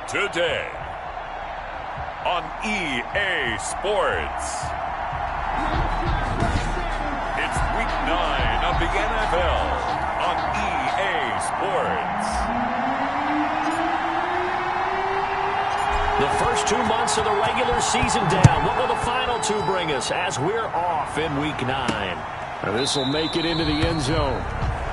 today on EA Sports. It's week 9 of the NFL on EA Sports. The first 2 months of the regular season down. What will the final 2 bring us as we're off in week 9? Now this will make it into the end zone.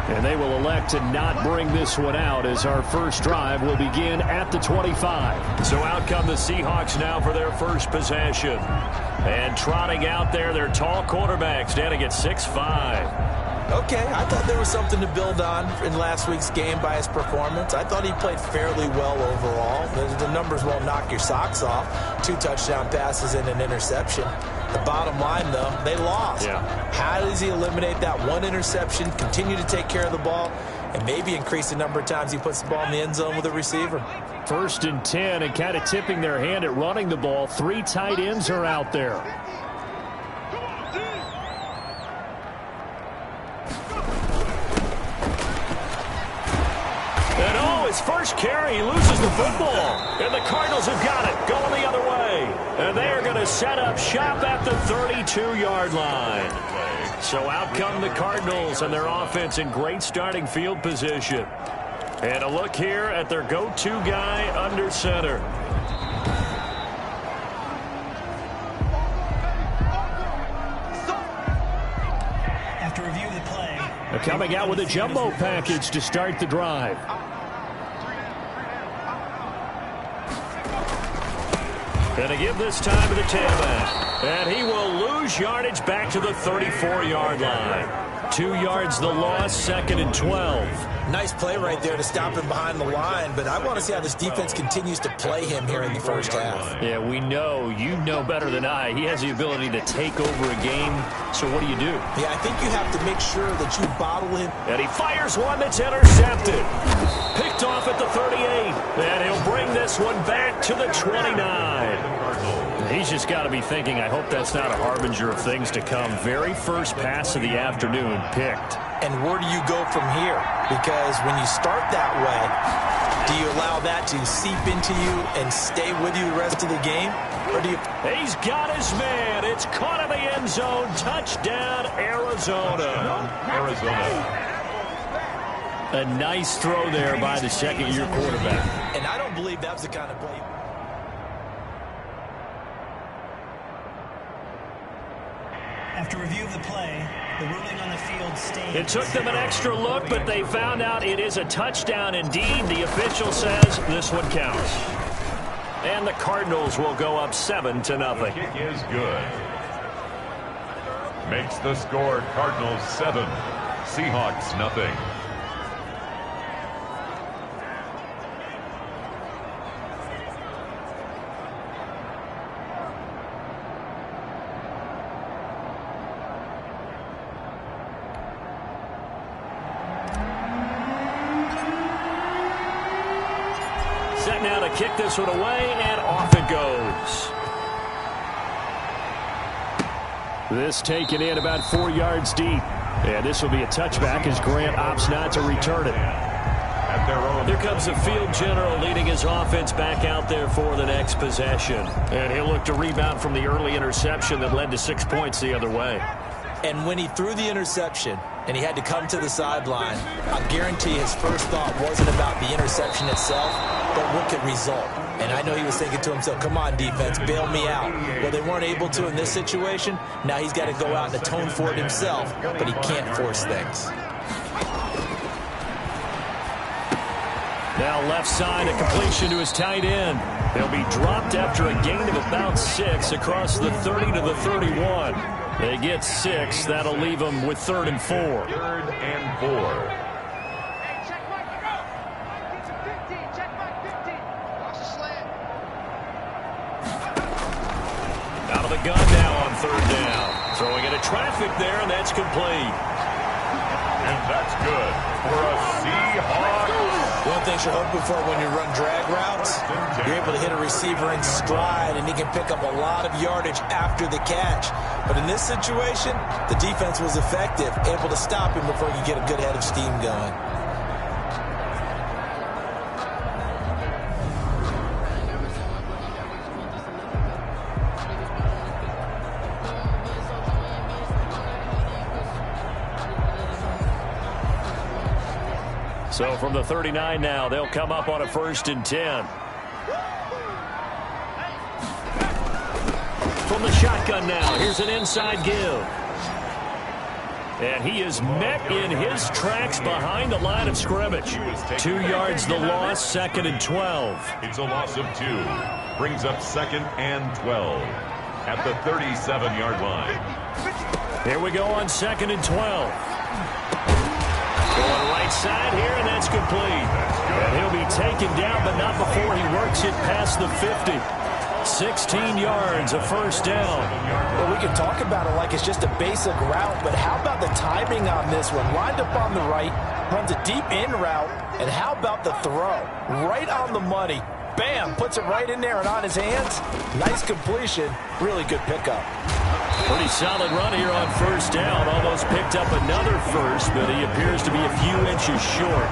And they will elect to not bring this one out as our first drive will begin at the 25. So out come the Seahawks now for their first possession. And trotting out there, their tall quarterback standing at 6'5". Okay, I thought there was something to build on in last week's game by his performance. I thought he played fairly well overall. The numbers won't knock your socks off. 2 touchdown passes and an interception. The bottom line, though, they lost. Yeah. How does he eliminate that 1 interception, continue to take care of the ball, and maybe increase the number of times he puts the ball in the end zone with a receiver? 1st and 10 and kind of tipping their hand at running the ball. 3 tight ends are out there. His first carry, he loses the football. And the Cardinals have got it, going the other way. And they are going to set up shop at the 32-yard line. So out come the Cardinals and their offense in great starting field position. And a look here at their go-to guy under center. After review of the play. They're coming out with a jumbo package to start the drive. Going to give this time to the tailback. And he will lose yardage back to the 34-yard line. 2 yards the loss, 2nd and 12. Nice play right there to stop him behind the line, but I want to see how this defense continues to play him here in the first half. Yeah, we know, you know better than I, he has the ability to take over a game, so what do you do? Yeah, I think you have to make sure that you bottle him. And he fires one that's intercepted. Picked off at the 38, and he'll bring this one back to the 29. He's just got to be thinking, I hope that's not a harbinger of things to come. Very first pass of the afternoon picked. And where do you go from here? Because when you start that way, do you allow that to seep into you and stay with you the rest of the game? Or do you... He's got his man. It's caught in the end zone. Touchdown, Arizona. A nice throw there by the second-year quarterback. And I don't believe that was the kind of play... After review of the play, the ruling on the field stands. It took them an extra look, but they found out it is a touchdown indeed. The official says this one counts. And the Cardinals will go up 7-0. Kick is good. Makes the score Cardinals 7, Seahawks nothing. Set now to kick this one away, and off it goes. This taken in about 4 yards deep. And this will be a touchback as Grant opts not to return it. Here comes the field general leading his offense back out there for the next possession. And he'll look to rebound from the early interception that led to 6 points the other way. And when he threw the interception and he had to come to the sideline, I guarantee his first thought wasn't about the interception itself, but what could result. And I know he was thinking to himself, come on, defense, bail me out. Well, they weren't able to in this situation. Now he's got to go out and atone for it himself, but he can't force things. Now left side, a completion to his tight end. He'll be dropped after a gain of about 6 across the 30 to the 31. They get 6. That'll leave them with 3rd and 4. 3rd and 4. Out of the gun now on 3rd down. Throwing into traffic there, and that's complete. And that's good for a Seahawks. One thing you're hoping for when you run drag routes, you're able to hit a receiver in stride, and he can pick up a lot of yardage after the catch. But in this situation, the defense was effective, able to stop him before he could get a good head of steam going. So from the 39 now, they'll come up on a 1st and 10. From the shotgun now, here's an inside give. And he is met in his tracks behind the line of scrimmage. 2 yards the loss, 2nd and 12. It's a loss of 2. Brings up 2nd and 12 at the 37-yard line. Here we go on 2nd and 12. Going right side here, and that's complete. And he'll be taken down, but not before he works it past the 50. 16 yards, a 1st down. Well, we can talk about it like it's just a basic route, but how about the timing on this one? Lined up on the right, runs a deep in route, and how about the throw? Right on the money. Bam, puts it right in there and on his hands. Nice completion, really good pickup. Pretty solid run here on 1st down. Almost picked up another first, but he appears to be a few inches short.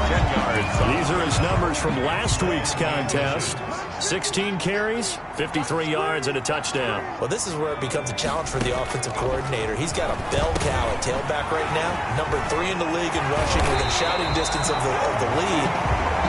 10 yards. These are his numbers from last week's contest. 16 carries, 53 yards, and a touchdown. Well, this is where it becomes a challenge for the offensive coordinator. He's got a bell cow at tailback right now, number 3 in the league in rushing within shouting distance of the lead.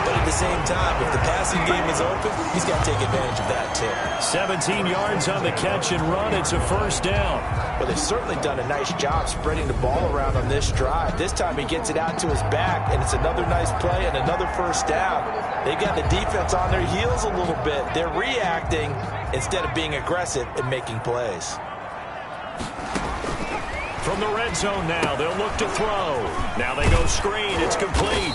But at the same time, if the passing game is open, he's got to take advantage of that too. 17 yards on the catch and run. It's a 1st down. Well, they've certainly done a nice job spreading the ball around on this drive. This time he gets it out to his back, and it's another nice play and another 1st down. They've got the defense on their heels a little bit. They're reacting instead of being aggressive and making plays. From the red zone now, they'll look to throw. Now they go screen. It's complete.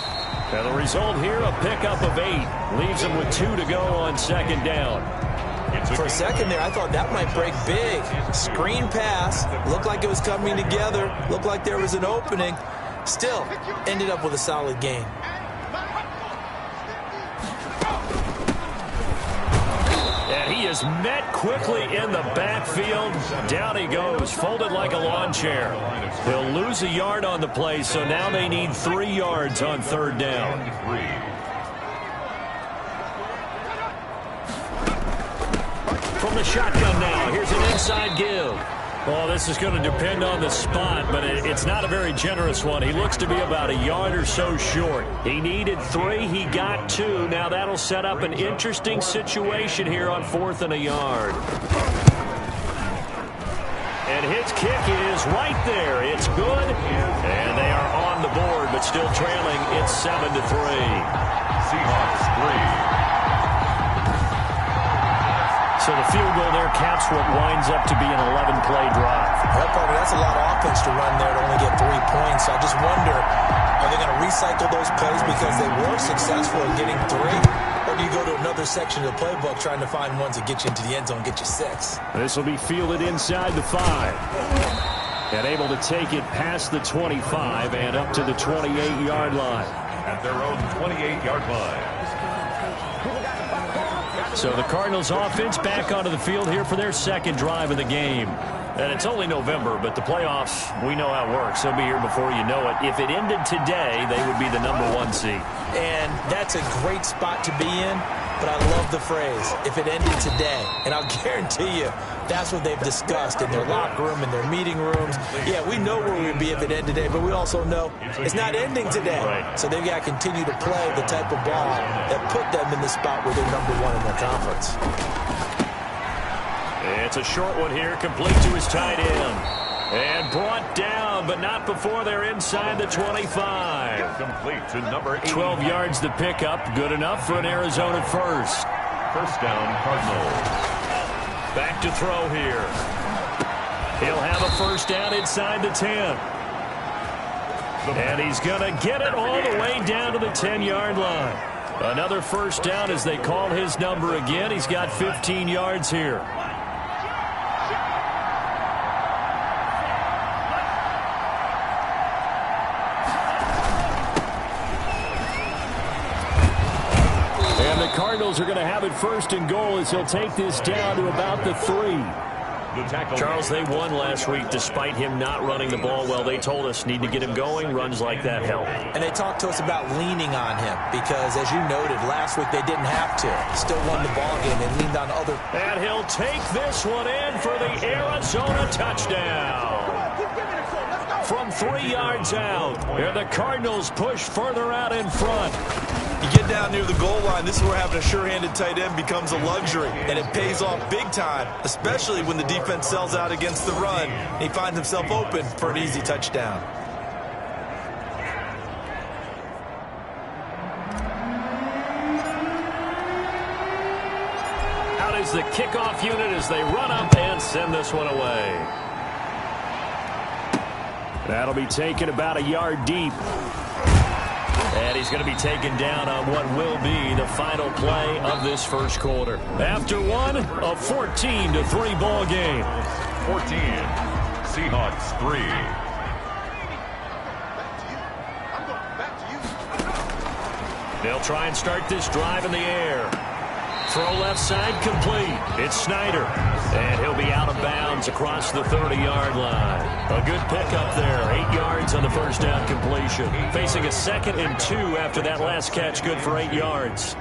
And the result here, a pickup of 8. Leaves them with 2 to go on 2nd down. For a second there, I thought that might break big. Screen pass. Looked like it was coming together. Looked like there was an opening. Still, ended up with a solid gain. And he is met quickly in the backfield. Down he goes, folded like a lawn chair. He'll lose a yard on the play, so now they need 3 yards on 3rd down. From the shotgun now, here's an inside give. Well, this is going to depend on the spot, but it's not a very generous one. He looks to be about a yard or so short. He needed 3. He got 2. Now that'll set up an interesting situation here on 4th and a yard. And his kick is right there. It's good. And they are on the board, but still trailing. It's 7-3. Seahawks 3. So the field goal there caps what winds up to be an 11-play drive. Well, partner, that's a lot of offense to run there to only get 3 points. I just wonder, are they going to recycle those plays because they were successful in getting 3? Or do you go to another section of the playbook trying to find ones that get you into the end zone and get you 6? This will be fielded inside the 5. And able to take it past the 25 and up to the 28-yard line. At their own 28-yard line. So the Cardinals offense back onto the field here for their 2nd drive of the game. And it's only November, but the playoffs, we know how it works. They'll be here before you know it. If it ended today, they would be the number 1 seed. And that's a great spot to be in, but I love the phrase, if it ended today. And I'll guarantee you, that's what they've discussed in their locker room, in their meeting rooms. Yeah, we know where we'd be if it ended today, but we also know it's not ending today. Right. So they've got to continue to play the type of ball that put them in the spot where they're number 1 in their conference. It's a short one here, complete to his tight end. And brought down, but not before they're inside the 25. Complete to number 8. 12 yards the pickup, good enough for an Arizona 1st. 1st down, Cardinals. Back to throw here. He'll have a 1st down inside the 10. And he's going to get it all the way down to the 10-yard line. Another 1st down as they call his number again. He's got 15 yards here. Cardinals are going to have it 1st and goal as he'll take this down to about the 3. Charles, they won last week despite him not running the ball well. They told us need to get him going. Runs like that help. And they talked to us about leaning on him because, as you noted, last week they didn't have to. Still won the ball game and leaned on other. And he'll take this one in for the Arizona touchdown. from 3 yards out. And the Cardinals push further out in front. You get down near the goal line, this is where having a sure-handed tight end becomes a luxury, and it pays off big time, especially when the defense sells out against the run, and he finds himself open for an easy touchdown. Out is the kickoff unit as they run up and send this one away. That'll be taken about a yard deep. And he's going to be taken down on what will be the final play of this first quarter. After one, a 14-3 ball game. 14, Seahawks 3. They'll try and start this drive in the air. Throw left side complete. It's Snyder. And he'll be out of bounds across the 30-yard line. A good pickup there. 8 yards on the first down completion. Facing a 2nd and 2 after that last catch. Good for 8 yards.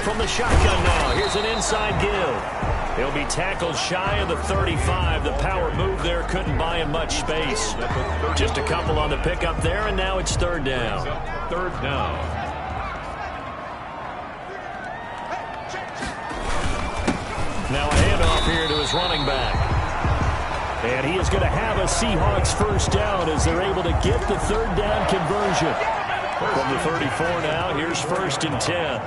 From the shotgun now. Here's an inside give. He'll be tackled shy of the 35. The power move there couldn't buy him much space. Just a couple on the pickup there, and now it's 3rd down. 3rd down. Now a handoff here to his running back. And he is going to have a Seahawks first down as they're able to get the 3rd down conversion. From the 34 now, here's 1st and 10.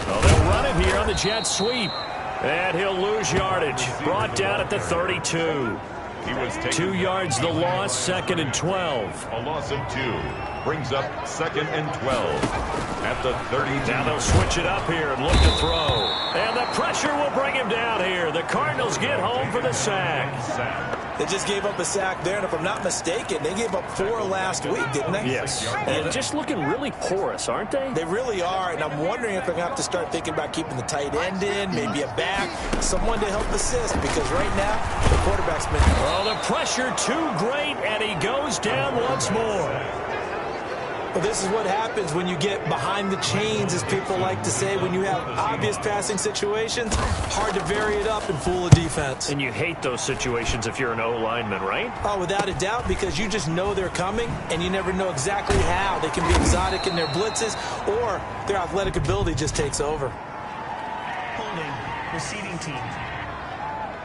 Well, they'll run it here on the jet sweep. And he'll lose yardage. Brought down at the 32. He was 2 yards the loss, 2nd and 12. A loss of 2. Brings up 2nd and 12 at the 30. Now they'll switch it up here and look to throw. And the pressure will bring him down here. The Cardinals get home for the sack. They just gave up a sack there, and if I'm not mistaken, they gave up 4 last week, didn't they? Yes. And just looking really porous, aren't they? They really are, and I'm wondering if they're going to have to start thinking about keeping the tight end in, maybe a back, someone to help assist, because right now, the quarterback's been... Oh, the pressure too great, and he goes down once more. Well, this is what happens when you get behind the chains, as people like to say. When you have obvious passing situations, hard to vary it up and fool a defense. And you hate those situations if you're an O-lineman, right? Oh, without a doubt, because you just know they're coming, and you never know exactly how. They can be exotic in their blitzes, or their athletic ability just takes over. Holding, receiving team.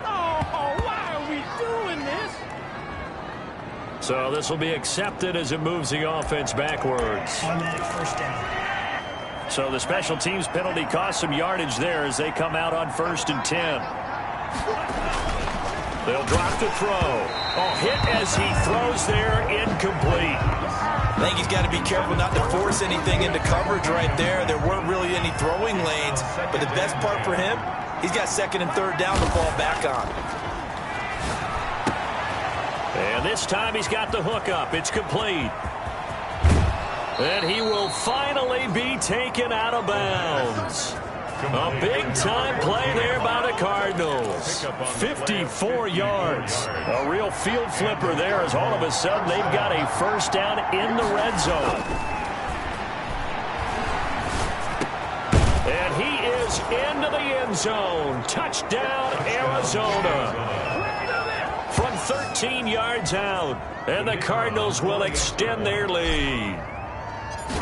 Oh, why are we doing this? So this will be accepted as it moves the offense backwards. Automatic first down. So the special teams penalty cost some yardage there as they come out on 1st and 10. They'll drop to throw. Oh, hit as he throws there, incomplete. I think he's got to be careful not to force anything into coverage right there. There weren't really any throwing lanes, but the best part for him, he's got 2nd and 3rd down to fall back on. And this time he's got the hook up. It's complete. And he will finally be taken out of bounds. A big-time play there by the Cardinals. 54 yards. A real field flipper there as all of a sudden they've got a first down in the red zone. And he is into the end zone. Touchdown, Arizona. From 13 yards out. And the Cardinals will extend their lead.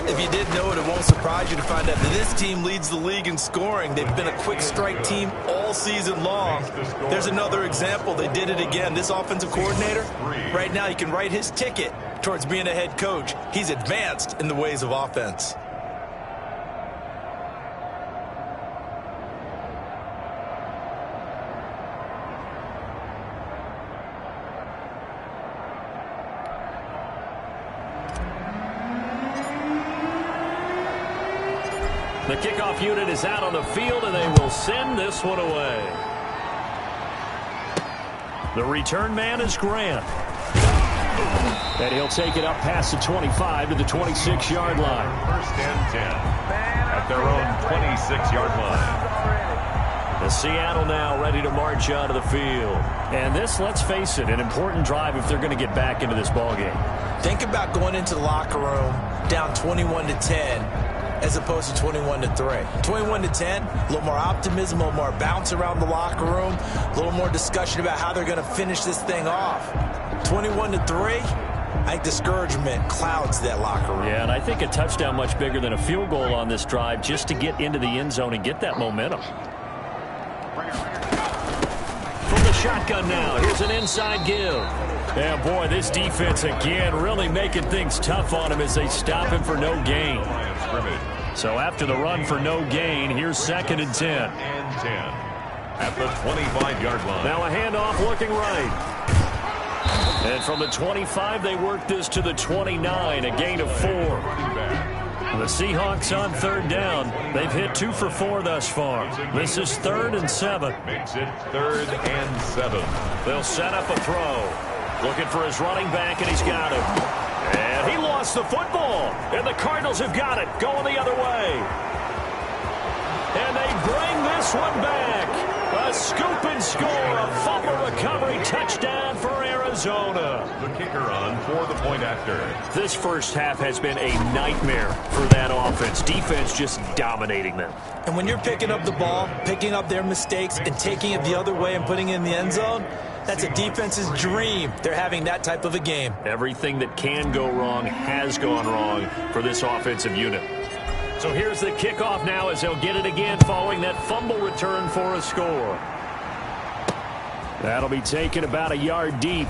If you didn't know it, it won't surprise you to find out that this team leads the league in scoring. They've been a quick strike team all season long. There's another example. They did it again. This offensive coordinator, right now he can write his ticket towards being a head coach. He's advanced in the ways of offense. The kickoff unit is out on the field, and they will send this one away. The return man is Grant. And he'll take it up past the 25 to the 26-yard line. 1st and 10 at their own 26-yard line. The Seattle now ready to march onto the field. And this, let's face it, an important drive if they're going to get back into this ballgame. Think about going into the locker room down 21-10. as opposed to 21-3. 21-10, a little more optimism, a little more bounce around the locker room, a little more discussion about how they're going to finish this thing off. 21-3, I think discouragement clouds that locker room. Yeah, and I think a touchdown much bigger than a field goal on this drive just to get into the end zone and get that momentum. From the shotgun now, here's an inside give. Yeah, boy, this defense again really making things tough on him as they stop him for no gain. So after the run for no gain, here's 2nd and 10. And 10 at the 25-yard line. Now a handoff looking right. And from the 25, they work this to the 29, a gain of 4. The Seahawks on 3rd down. They've hit 2 for 4 thus far. This is 3rd and 7. Makes it 3rd and 7. They'll set up a throw. Looking for his running back, and he's got it. And he lost the football. And the Cardinals have got it, going the other way. And they bring this one back. A scoop and score, a fumble recovery touchdown for Arizona. The kicker on for the point after. This first half has been a nightmare for that offense. Defense just dominating them. And when you're picking up the ball, picking up their mistakes, and taking it the other way and putting it in the end zone, that's a defense's dream. They're having that type of a game. Everything that can go wrong has gone wrong for this offensive unit. So here's the kickoff now as they'll get it again following that fumble return for a score. That'll be taken about a yard deep.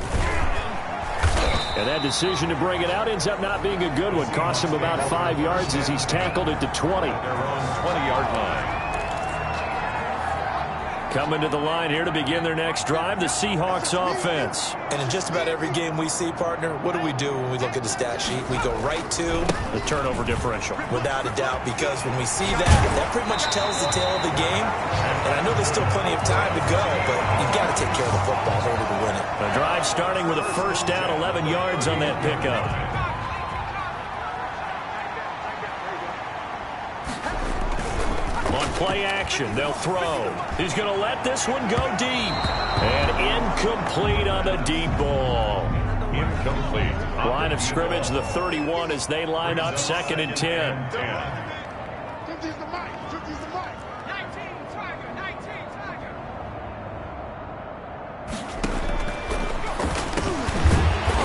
And that decision to bring it out ends up not being a good one. Cost him about 5 yards as he's tackled at the 20. Their own 20-yard line. Coming to the line here to begin their next drive, the Seahawks offense. And in just about every game we see, partner, what do when we look at the stat sheet? We go right to the turnover differential. Without a doubt, because when we see that pretty much tells the tale of the game. And I know there's still plenty of time to go, but you've got to take care of the football in order to win it. The drive starting with a first down, 11 yards on that pickup. On play action, they'll throw. He's going to let this one go deep. And incomplete on the deep ball. Incomplete. Line of scrimmage, the 31 as they line up 2nd and 10.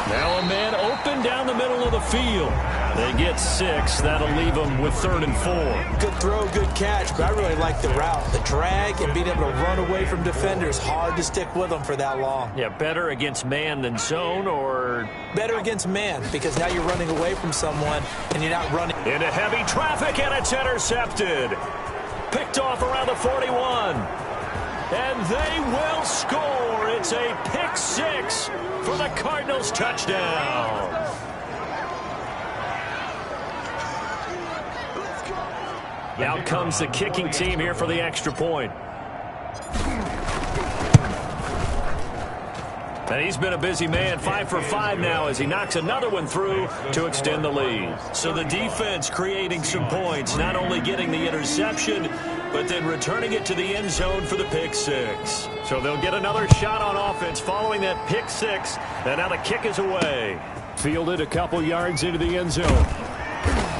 Now a man open down the middle of the field. They get 6. That'll leave them with 3rd and 4. Good throw, good catch, but I really like the route. The drag and being able to run away from defenders. Hard to stick with them for that long. Yeah, better against man than zone, or better against man, because now you're running away from someone and you're not running. Into heavy traffic, and it's intercepted. Picked off around the 41. And they will score. It's a pick 6 for the Cardinals touchdown. Out comes the kicking team here for the extra point. And he's been a busy man, 5 for 5 now as he knocks another one through to extend the lead. So the defense creating some points, not only getting the interception, but then returning it to the end zone for the pick 6. So they'll get another shot on offense following that pick 6, and now the kick is away. Fielded a couple yards into the end zone.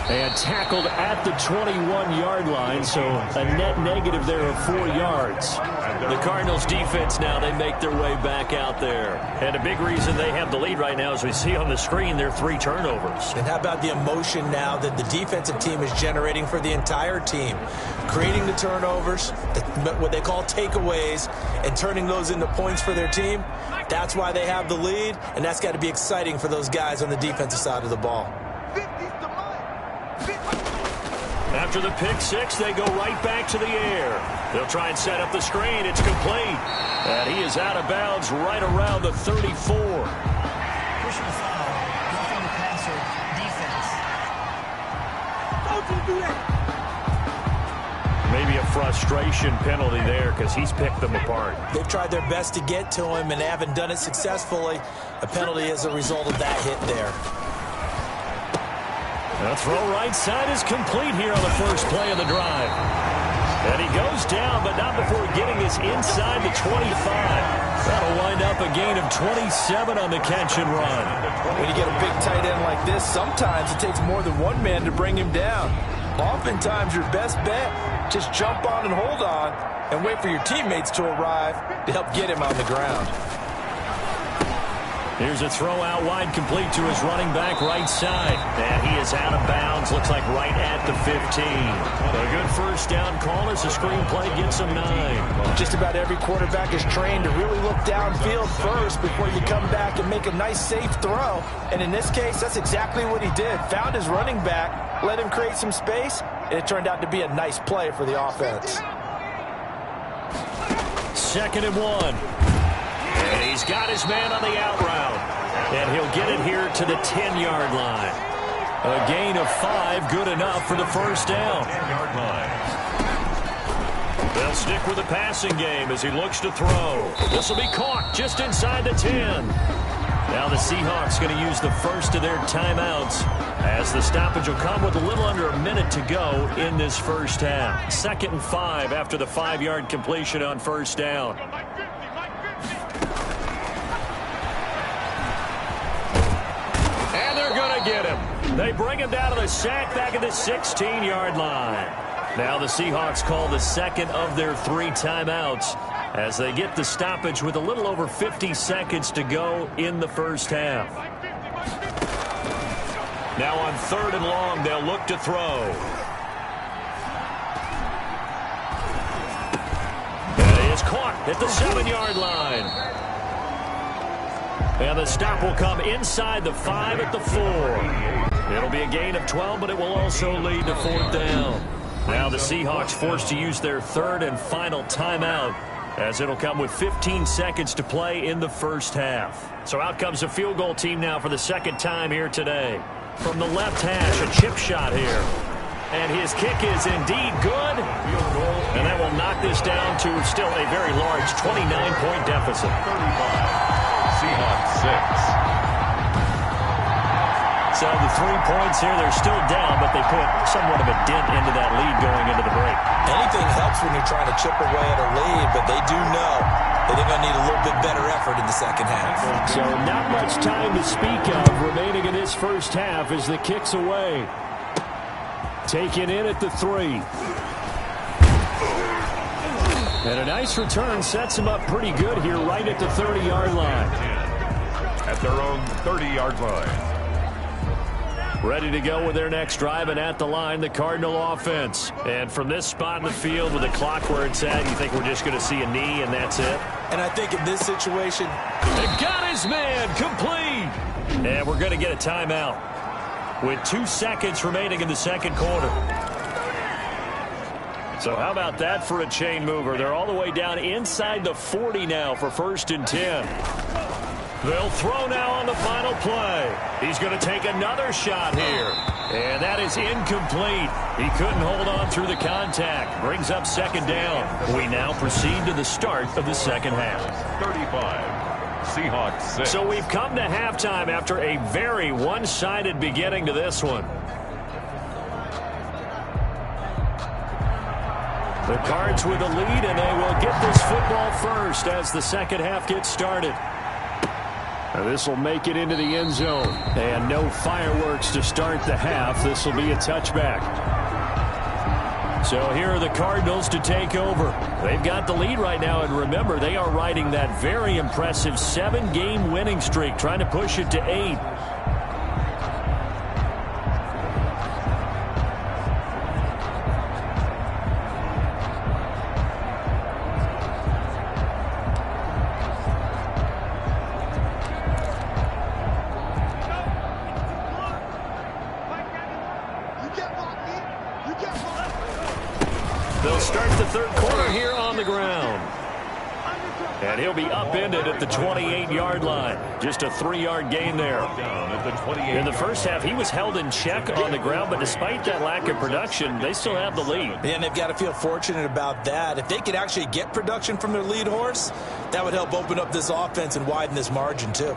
And tackled at the 21-yard line, so a net negative there of 4 yards. The Cardinals defense now, they make their way back out there. And a big reason they have the lead right now, as we see on the screen, their 3 turnovers. And how about the emotion now that the defensive team is generating for the entire team? Creating the turnovers, what they call takeaways, and turning those into points for their team. That's why they have the lead, and that's got to be exciting for those guys on the defensive side of the ball. After the pick 6, they go right back to the air. They'll try and set up the screen. It's complete. And he is out of bounds right around the 34. Pushing the foul, roughing the passer, defense. Don't you do that. Maybe a frustration penalty there because he's picked them apart. They've tried their best to get to him and haven't done it successfully. A penalty as a result of that hit there. The throw right side is complete here on the first play of the drive. And he goes down, but not before getting this inside the 25. That'll wind up a gain of 27 on the catch and run. When you get a big tight end like this, sometimes it takes more than one man to bring him down. Oftentimes, your best bet, just jump on and hold on and wait for your teammates to arrive to help get him on the ground. Here's a throw out wide, complete to his running back right side. And he is out of bounds, looks like right at the 15. A good first down call as the screenplay gets him 9. Just about every quarterback is trained to really look downfield first before you come back and make a nice, safe throw. And in this case, that's exactly what he did. Found his running back, let him create some space, and it turned out to be a nice play for the offense. 2nd and 1. And he's got his man on the out route. And he'll get it here to the 10-yard line. A gain of 5, good enough for the first down. 10-yard line. They'll stick with the passing game as he looks to throw. This will be caught just inside the 10. Now the Seahawks going to use the first of their timeouts as the stoppage will come with a little under a minute to go in this first half. 2nd and 5 after the 5-yard completion on first down. And they're going to get him. They bring him down to the sack back at the 16-yard line. Now the Seahawks call the second of their 3 timeouts as they get the stoppage with a little over 50 seconds to go in the first half. Now on 3rd and long, they'll look to throw. And he is caught at the 7-yard line. And the stop will come inside the 5 at the 4. It'll be a gain of 12, but it will also lead to 4th down. Now the Seahawks forced to use their 3rd and final timeout as it'll come with 15 seconds to play in the first half. So out comes the field goal team now for the 2nd time here today. From the left hash, a chip shot here. And his kick is indeed good. And that will knock this down to still a very large 29-point deficit. 35. Seahawks 6. So the 3 points here, they're still down, but they put somewhat of a dent into that lead going into the break. Anything helps when you're trying to chip away at a lead, but they do know that they're going to need a little bit better effort in the second half. So not much time to speak of remaining in this first half as the kick's away. Taken in at the 3. And a nice return sets him up pretty good here right at the 30-yard line. At their own 30-yard line. Ready to go with their next drive, and at the line, the Cardinal offense. And from this spot in the field with the clock where it's at, you think we're just going to see a knee and that's it? And I think in this situation, they got his man complete. And we're going to get a timeout with 2 seconds remaining in the second quarter. So how about that for a chain mover? They're all the way down inside the 40 now for 1st and 10. They'll throw now on the final play. He's going to take another shot here. And that is incomplete. He couldn't hold on through the contact. Brings up 2nd down. We now proceed to the start of the second half. 35. Seahawks 6. So we've come to halftime after a very one-sided beginning to this one. The Cards with the lead, and they will get this football first as the second half gets started. This will make it into the end zone. And no fireworks to start the half. This will be a touchback. So here are the Cardinals to take over. They've got the lead right now, and remember, they are riding that very impressive 7-game winning streak, trying to push it to 8. They'll start the third quarter here on the ground. And he'll be upended at the 28-yard line. Just a 3-yard gain there. In the first half, he was held in check on the ground, but despite that lack of production, they still have the lead. And they've got to feel fortunate about that. If they could actually get production from their lead horse, that would help open up this offense and widen this margin too.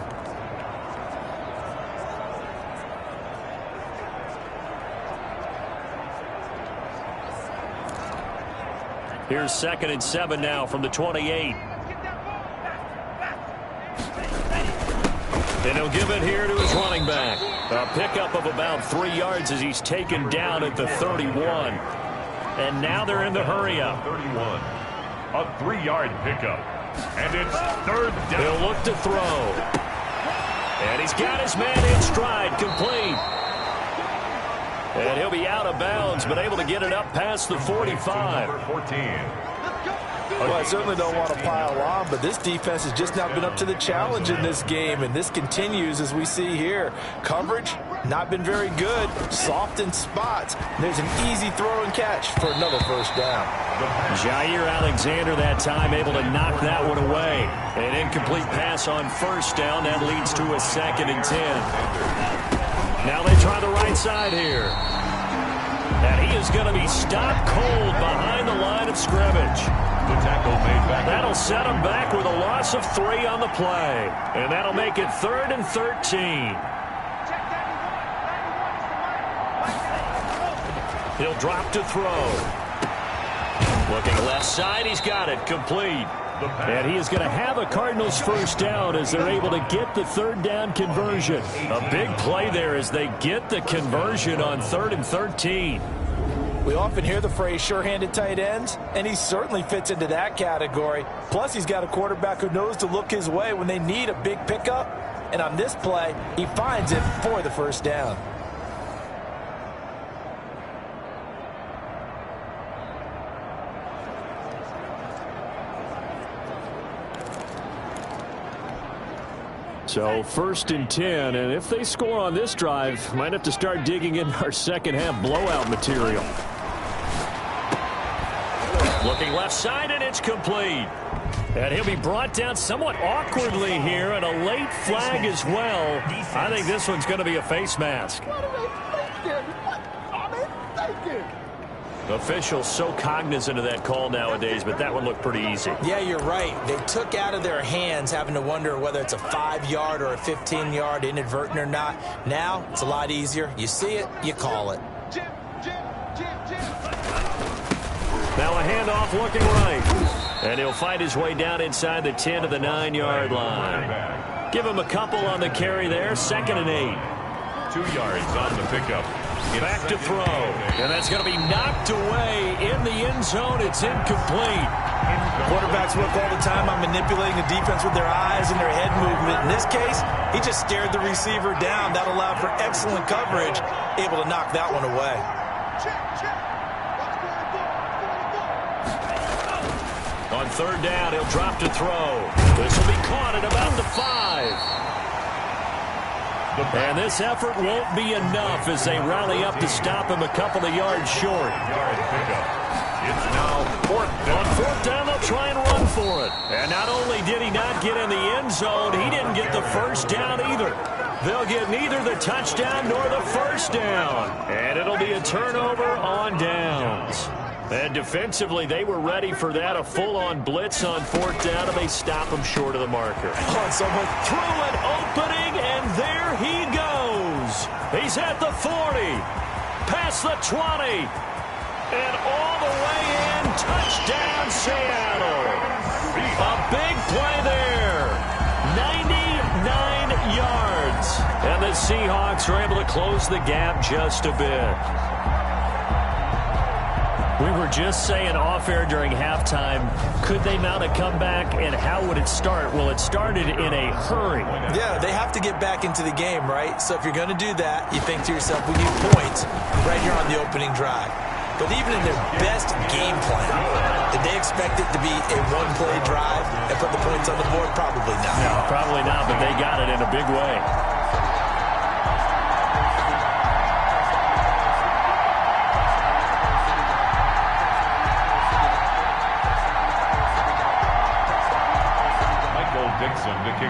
Here's 2nd and 7 now from the 28. And he'll give it here to his running back. A pickup of about 3 yards as he's taken down at the 31. And now they're in the hurry-up. 31. A 3-yard pickup. And it's third down. He'll look to throw. And he's got his man in stride, complete. And he'll be out of bounds, but able to get it up past the 45. Number 14. Well, I certainly don't want to pile on, but this defense has just not been up to the challenge in this game, and this continues as we see here. Coverage, not been very good. Soft in spots. There's an easy throw and catch for another first down. Jair Alexander that time able to knock that one away. An incomplete pass on first down. That leads to a 2nd and 10. Now they try the right side here. And he is going to be stopped cold behind the line of scrimmage. The tackle made back. That'll set him back with a loss of 3 on the play. And that'll make it 3rd and 13. He'll drop to throw. Looking left side, he's got it, complete. And he is going to have a Cardinals first down as they're able to get the 3rd down conversion. A big play there as they get the conversion on 3rd and 13. We often hear the phrase sure-handed tight ends, and he certainly fits into that category. Plus, he's got a quarterback who knows to look his way when they need a big pickup. And on this play, he finds it for the first down. So 1st and 10, and if they score on this drive, might have to start digging in our second half blowout material. Looking left side, and it's complete. And he'll be brought down somewhat awkwardly here, and a late flag as well. I think this one's going to be a face mask. What are they thinking? What are they thinking? Officials so cognizant of that call nowadays, but that one looked pretty easy. Yeah, you're right. They took out of their hands having to wonder whether it's a 5-yard or a 15-yard inadvertent or not. Now, it's a lot easier. You see it, you call it. Now a handoff looking right. And he'll fight his way down inside the 10 to the 9-yard line. Give him a couple on the carry there. 2nd and 8. 2 yards on the pickup. Back to throw. And that's going to be knocked away in the end zone. It's incomplete. Quarterbacks work all the time on manipulating the defense with their eyes and their head movement. In this case, he just stared the receiver down. That allowed for excellent coverage, able to knock that one away. On 3rd down, he'll drop to throw. This will be caught at about the 5. And this effort won't be enough as they rally up to stop him a couple of yards short. It's now 4th down. On 4th down, they'll try and run for it. And not only did he not get in the end zone, he didn't get the first down either. They'll get neither the touchdown nor the first down. And it'll be a turnover on downs. And defensively, they were ready for that, a full-on blitz on 4th down, and they stop him short of the marker. Oh, someone through an opening, and there he goes. He's at the 40, past the 20, and all the way in. Touchdown, Seattle. A big play there. 99 yards. And the Seahawks are able to close the gap just a bit. We were just saying off-air during halftime, could they mount a comeback, and how would it start? Well, it started in a hurry. Yeah, they have to get back into the game, right? So if you're going to do that, you think to yourself, we need points right here on the opening drive. But even in their best game plan, did they expect it to be a one-play drive and put the points on the board? Probably not. No, probably not, but they got it in a big way.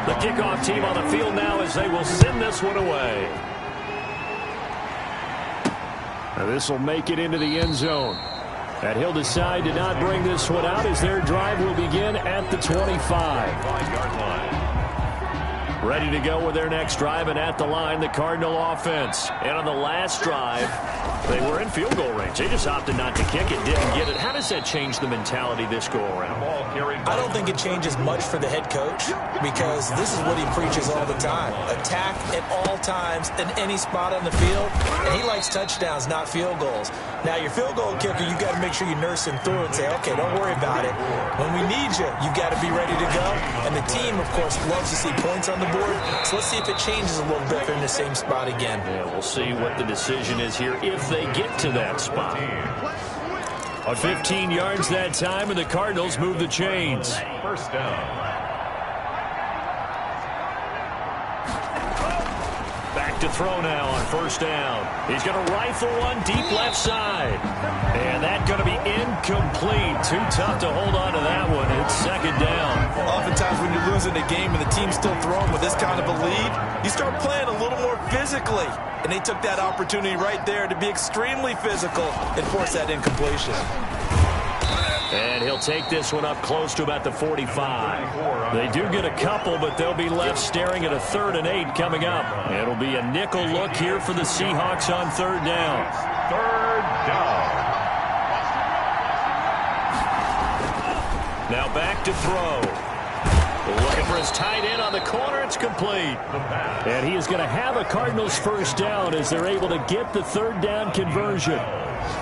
The kickoff team on the field now as they will send this one away. Now this will make it into the end zone. And he'll decide to not bring this one out as their drive will begin at the 25. ready to go with their next drive, and at the line, the Cardinal offense. And on the last drive, they were in field goal range. They just opted not to kick it, didn't get it. How does that change the mentality this go-around? I don't think it changes much for the head coach because this is what he preaches all the time. Attack at all times in any spot on the field, and he likes touchdowns, not field goals. Now, your field goal kicker, you've got to make sure you nurse him through and say, okay, don't worry about it. When we need you, you've got to be ready to go. And the team, of course, loves to see points on the board. So let's see if it changes a little bit if they're in the same spot again. Yeah, we'll see what the decision is here if they get to that spot. 15 yards that time, and the Cardinals move the chains. First down. Back to throw now on first down. He's going to rifle one deep left side. And that's going to be incomplete. Too tough to hold on to that one. It's second down. Oftentimes when you're losing a game and the team's still throwing with this kind of a lead, you start playing a little more physically. And they took that opportunity right there to be extremely physical and force that incompletion. And he'll take this one up close to about the 45. They do get a couple, but they'll be left staring at a 3rd and 8 coming up. It'll be a nickel look here for the Seahawks on 3rd down. 3rd down. Now back to throw. Looking for his tight end on the corner. It's complete. And he is going to have a Cardinals first down as they're able to get the 3rd down conversion.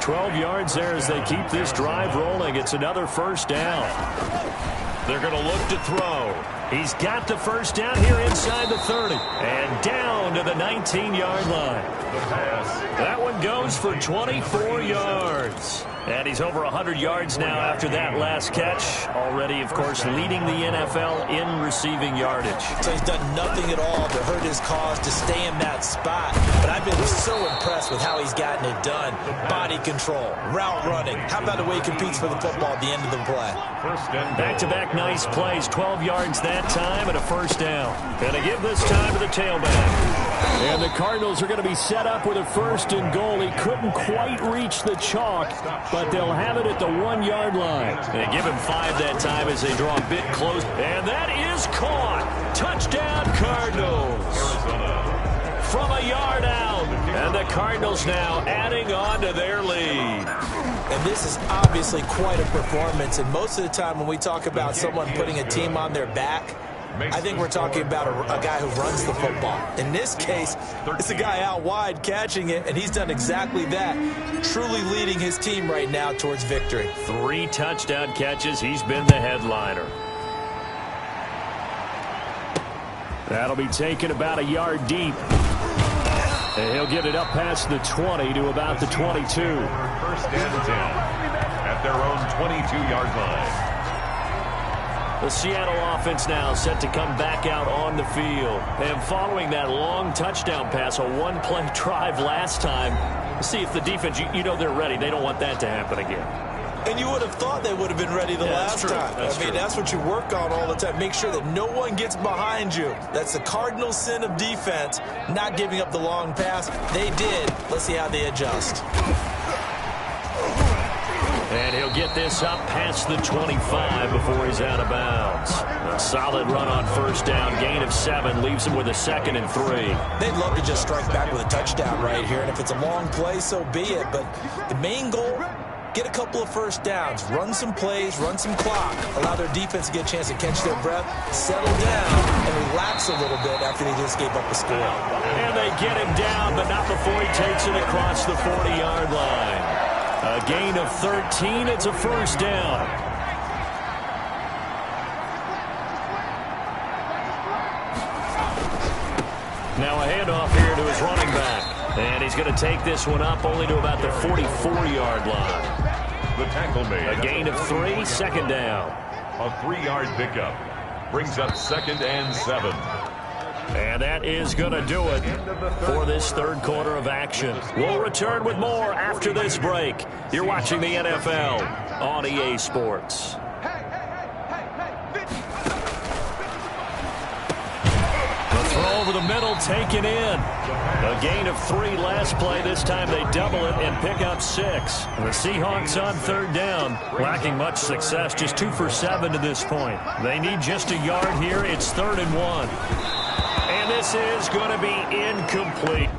12 yards there as they keep this drive rolling. It's another first down. They're going to look to throw. He's got the first down here inside the 30. And down to the 19-yard line. That one goes for 24 yards. And he's over 100 yards now after that last catch. Already, of course, leading the NFL in receiving yardage. So he's done nothing at all to hurt his cause to stay in that spot. But I've been so impressed with how he's gotten it done. Body control, route running. How about the way he competes for the football at the end of the play? Back-to-back nice plays. 12 yards that time and a first down. And they give this time to the tailback. And the Cardinals are going to be set up with a 1st and goal. He couldn't quite reach the chalk, but they'll have it at the 1-yard line. They give him 5 that time as they draw a bit close. And that is caught. Touchdown, Cardinals. From a yard out. And the Cardinals now adding on to their lead. And this is obviously quite a performance. And most of the time when we talk about someone putting a team on their back, I think we're talking about a guy who runs the football. In this case, it's a guy out wide catching it, and he's done exactly that, truly leading his team right now towards victory. 3 touchdown catches. He's been the headliner. That'll be taken about a yard deep. And he'll get it up past the 20 to about the 22. 1st and 10 at their own 22-yard line. The Seattle offense now set to come back out on the field. And following that long touchdown pass, a 1-play drive last time, see if the defense, you know they're ready. They don't want that to happen again. And you would have thought they would have been ready the last time. That's what you work on all the time. Make sure that no one gets behind you. That's the cardinal sin of defense, not giving up the long pass. They did. Let's see how they adjust. And he'll get this up past the 25 before he's out of bounds. A solid run on first down. Gain of 7 leaves him with a 2nd and 3. They'd love to just strike back with a touchdown right here. And if it's a long play, so be it. But the main goal, get a couple of first downs. Run some plays, run some clock. Allow their defense to get a chance to catch their breath, settle down, and relax a little bit after they just gave up a score. And they get him down, but not before he takes it across the 40-yard line. A gain of 13. It's a first down. Now a handoff here to his running back. And he's going to take this one up only to about the 44-yard line. The tackle made. A gain of 3, 2nd down. A 3-yard pickup brings up 2nd and 7. And that is going to do it for this 3rd quarter of action. We'll return with more after this break. You're watching the NFL on EA Sports. The throw over the middle taken in. A gain of 3 last play. This time they double it and pick up 6. The Seahawks on 3rd down. Lacking much success. Just 2 for 7 to this point. They need just a yard here. It's 3rd and 1. And this is going to be incomplete.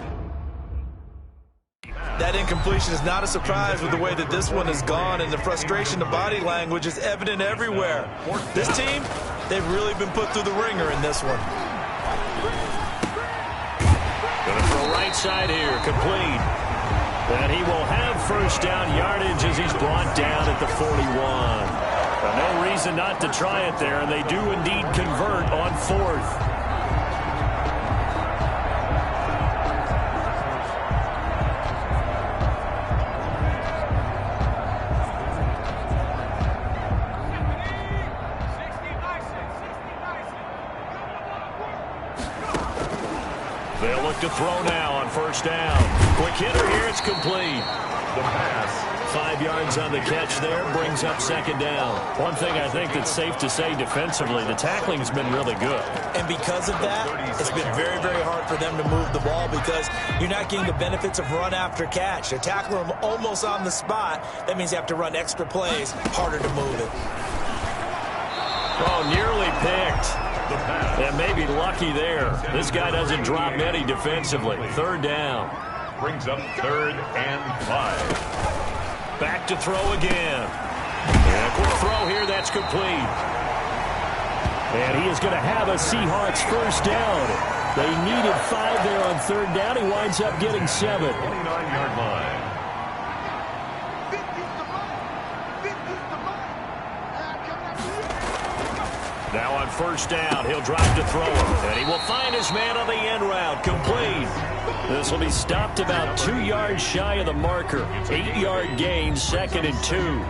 That incompletion is not a surprise with the way that this one has gone, and the frustration, the body language is evident everywhere. This team, they've really been put through the ringer in this one. Going to throw right side here, complete. And he will have first down yardage as he's brought down at the 41. No reason not to try it there, and they do indeed convert on fourth. They'll look to throw now on first down. Quick hitter here, it's complete. The pass. 5 yards on the catch there, brings up second down. One thing I think that's safe to say defensively, the tackling has been really good. And because of that, it's been very, very hard for them to move the ball because you're not getting the benefits of run after catch. They're tackling them almost on the spot. That means you have to run extra plays, harder to move it. Oh, nearly picked. And maybe lucky there. This guy doesn't drop many defensively. Third down. Brings up 3rd and 5. Back to throw again. And a quick throw here, that's complete. And he is going to have a Seahawks first down. They needed 5 there on third down. He winds up getting 7. 29-yard line. Now on first down, he'll drive to throw him. And he will find his man on the end route. Complete. This will be stopped about 2 yards shy of the marker. 8-yard gain, 2nd and 2.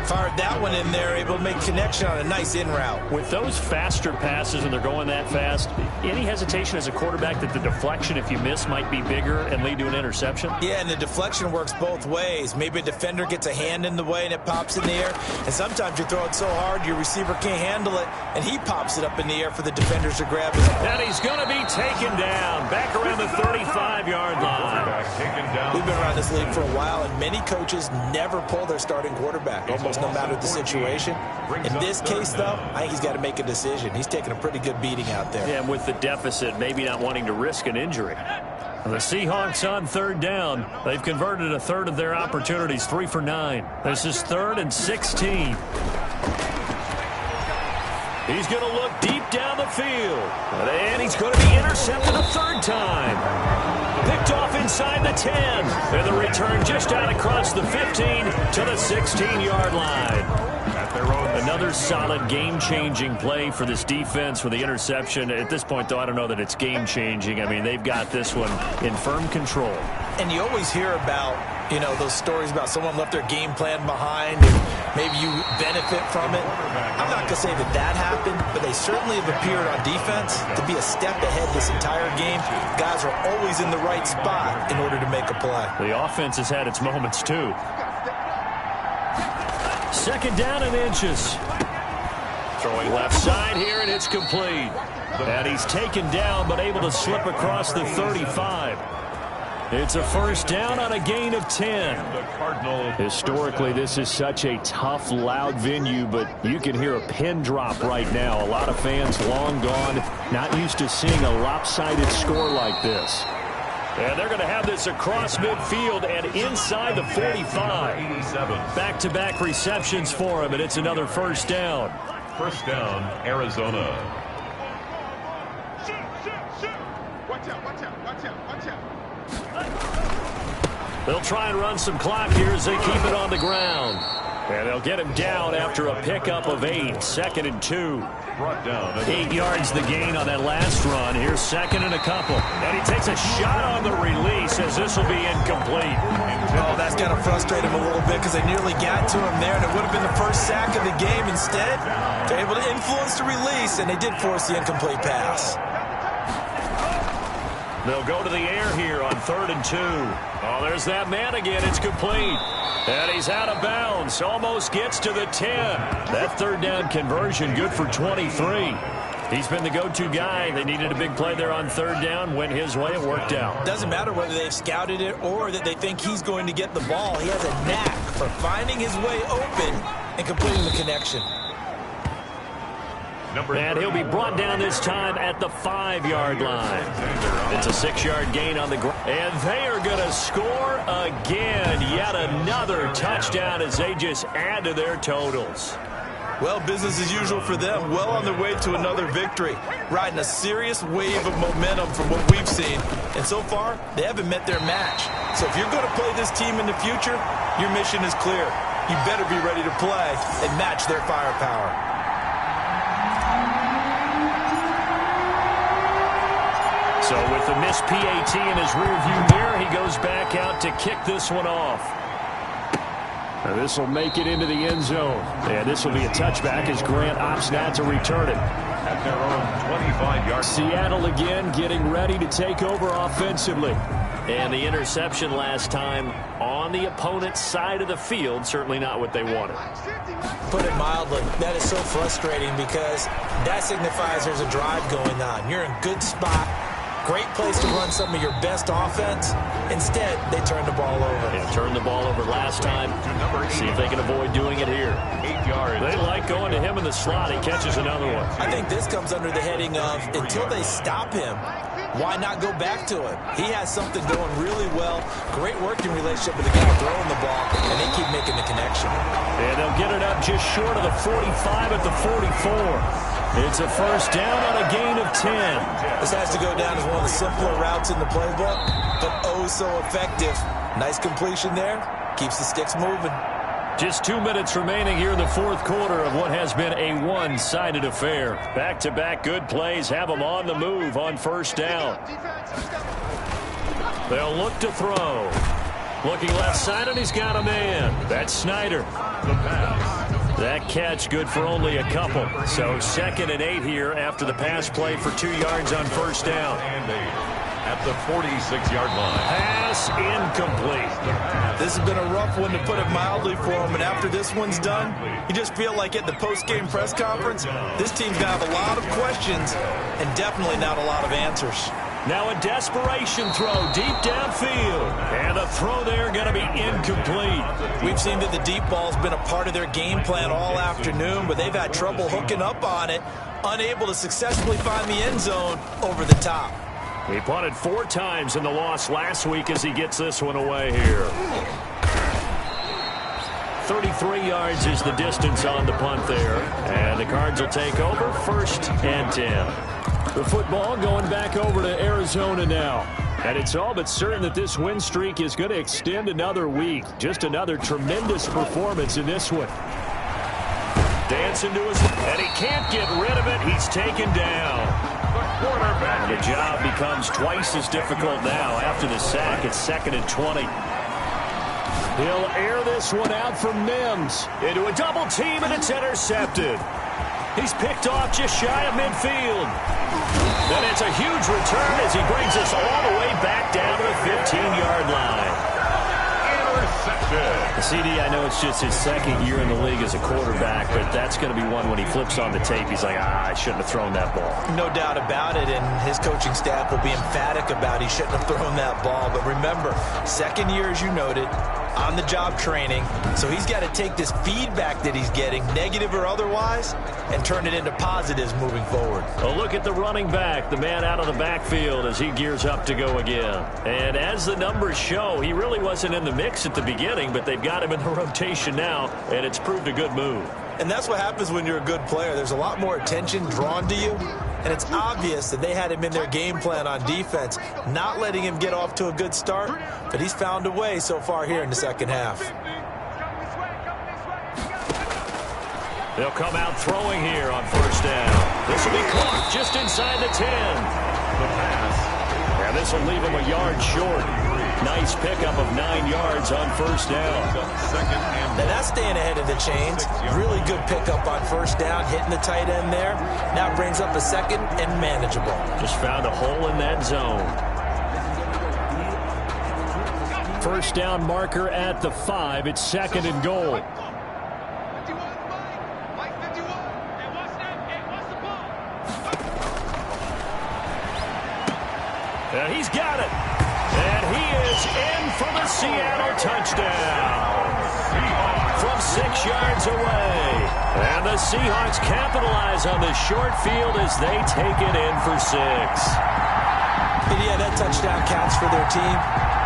Fired that one in there, able to make connection on a nice in route. With those faster passes and they're going that fast, any hesitation as a quarterback that the deflection, if you miss, might be bigger and lead to an interception? Yeah, and the deflection works both ways. Maybe a defender gets a hand in the way and it pops in the air. And sometimes you throw it so hard your receiver can't handle it, and he pops it up in the air for the defenders to grab it. And he's going to be taken down back around the 35-yard line. We've been around this league for a while, and many coaches never pull their starting quarterback, almost no matter the situation. In this case, though, I think he's got to make a decision. He's taking a pretty good beating out there. Yeah, and with the deficit, maybe not wanting to risk an injury. The Seahawks on third down. They've converted a third of their opportunities, 3 for 9. This is 3rd and 16. He's going to look deep down the field. And he's going to be intercepted a third time. Picked off inside the 10. And the return just out across the 15 to the 16-yard line. Another solid game-changing play for this defense with the interception. At this point, though, I don't know that it's game-changing. I mean, they've got this one in firm control. And you always hear about, you know, those stories about someone left their game plan behind and maybe you benefit from it. I'm not going to say that that happened, but they certainly have appeared on defense to be a step ahead this entire game. Guys are always in the right spot in order to make a play. The offense has had its moments, too. 2nd down and inches. Throwing left side here, and it's complete. And he's taken down, but able to slip across the 35. It's a first down on a gain of 10. Historically, this is such a tough, loud venue, but you can hear a pin drop right now. A lot of fans long gone, not used to seeing a lopsided score like this. And they're going to have this across midfield and inside the 45. Back-to-back receptions for him, and it's another first down. First down, Arizona. Watch out. They'll try and run some clock here as they keep it on the ground. And they'll get him down after a pickup of 8. 2nd and 2. Brought down. 8 yards the gain on that last run. Here's 2nd and a couple. And he takes a shot on the release as this will be incomplete. Oh, that's got to frustrate him a little bit because they nearly got to him there, and it would have been the first sack of the game. Instead, they're able to influence the release, and they did force the incomplete pass. They'll go to the air here on 3rd and 2. Oh, there's that man again. It's complete. And he's out of bounds. Almost gets to the 10. That third down conversion good for 23. He's been the go-to guy. They needed a big play there on third down. Went his way. It worked out. Doesn't matter whether they've scouted it or that they think he's going to get the ball. He has a knack for finding his way open and completing the connection. And he'll be brought down this time at the 5-yard line. It's a 6-yard gain on the ground. And they are going to score again. Yet another touchdown as they just add to their totals. Well, business as usual for them. Well on their way to another victory. Riding a serious wave of momentum from what we've seen. And so far, they haven't met their match. So if you're going to play this team in the future, your mission is clear. You better be ready to play and match their firepower. So with the missed PAT in his rearview mirror, he goes back out to kick this one off. And this will make it into the end zone. And this will be a touchback as Grant opts not to return it. At their own 25-yard. Seattle again getting ready to take over offensively. And the interception last time on the opponent's side of the field, certainly not what they wanted. Put it mildly, that is so frustrating because that signifies there's a drive going on. You're in a good spot. Great place to run some of your best offense. Instead, they turn the ball over. They turned the ball over last time. See if they can avoid doing it here. 8 yards. They like going to him in the slot. He catches another one. I think this comes under the heading of until they stop him, why not go back to him? He has something going really well. Great working relationship with the guy throwing the ball, and they keep making the connection. And they'll get it up just short of the 45 at the 44. It's a first down on a gain of 10. This has to go down as one of the simpler routes in the playbook, but oh so effective. Nice completion there. Keeps the sticks moving. Just 2 minutes remaining here in the fourth quarter of what has been a one-sided affair. Back-to-back good plays have them on the move on first down. They'll look to throw. Looking left side, and he's got a man. That's Snyder. The pass. That catch good for only a couple. So 2nd and 8 here after the pass play for 2 yards on first down. And 8 at the 46-yard line. Pass incomplete. This has been a rough one, to put it mildly, for him. And after this one's done, you just feel like at the post-game press conference, this team's going to have a lot of questions and definitely not a lot of answers. Now a desperation throw deep downfield. And the throw there going to be incomplete. We've seen that the deep ball's been a part of their game plan all afternoon, but they've had trouble hooking up on it, unable to successfully find the end zone over the top. He punted 4 times in the loss last week as he gets this one away here. 33 yards is the distance on the punt there. And the Cards will take over 1st and 10. The football going back over to Arizona now. And it's all but certain that this win streak is going to extend another week. Just another tremendous performance in this one. Dancing to his... And he can't get rid of it. He's taken down. The job becomes twice as difficult now after the sack. It's 2nd and 20. He'll air this one out for Mims. Into a double team, and it's intercepted. He's picked off just shy of midfield. And it's a huge return as he brings us all the way back down to the 15-yard line. CD, I know it's just his 2nd year in the league as a quarterback, but that's going to be one when he flips on the tape, he's like, I shouldn't have thrown that ball. No doubt about it, and his coaching staff will be emphatic about he shouldn't have thrown that ball. But remember, 2nd year, as you noted, on-the-job training, so he's got to take this feedback that he's getting, negative or otherwise, and turn it into positives moving forward. A look at the running back, the man out of the backfield as he gears up to go again. And as the numbers show, he really wasn't in the mix at the beginning, but they've got him in the rotation now, and it's proved a good move. And that's what happens when you're a good player. There's a lot more attention drawn to you, and it's obvious that they had him in their game plan on defense, not letting him get off to a good start, but he's found a way so far here in the second half. They'll come out throwing here on first down. This will be caught just inside the 10. The pass. And this will leave him a yard short. Nice pickup of 9 yards on first down. Now that's staying ahead of the chains. Really good pickup on first down, hitting the tight end there. Now brings up a 2nd and manageable. Just found a hole in that zone. First down marker at the 5. It's 2nd and goal. And he's got it. And he is in for the Seattle touchdown. from 6 yards away. And the Seahawks capitalize on the short field as they take it in for 6. Yeah, that touchdown counts for their team,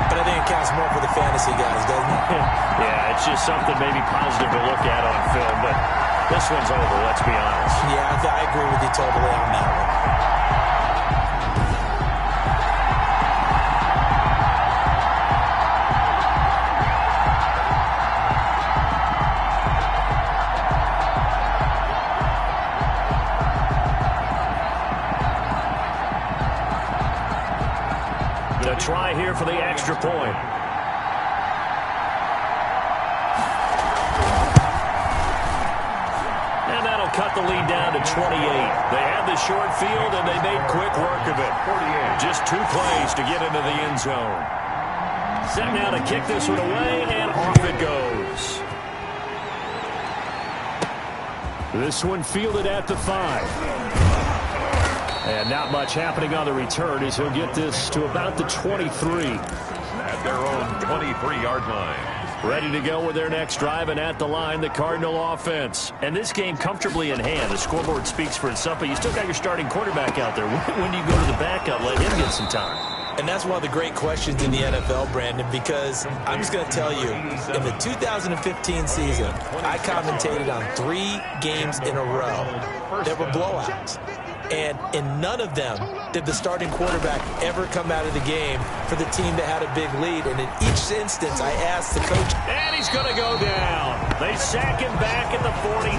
but I think it counts more for the fantasy guys, doesn't it? Yeah, it's just something maybe positive to look at on film, but this one's over, let's be honest. Yeah, I agree with you totally on that one. A try here for the extra point. And that'll cut the lead down to 28. They had the short field, and they made quick work of it. Just 2 plays to get into the end zone. Set now to kick this one away, and off it goes. This one fielded at the 5. And not much happening on the return as he'll get this to about the 23. At their own 23-yard line. Ready to go with their next drive, and at the line, the Cardinal offense. And this game comfortably in hand. The scoreboard speaks for itself, but you still got your starting quarterback out there. When do you go to the backup, let him get some time? And that's one of the great questions in the NFL, Brandon, because I'm just going to tell you, in the 2015 season, I commentated on 3 games in a row that were blowouts. And in none of them did the starting quarterback ever come out of the game for the team that had a big lead. And in each instance, I asked the coach. And he's going to go down. They sack him back at the 42.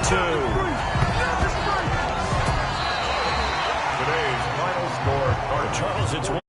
Today's final score, Charles, it's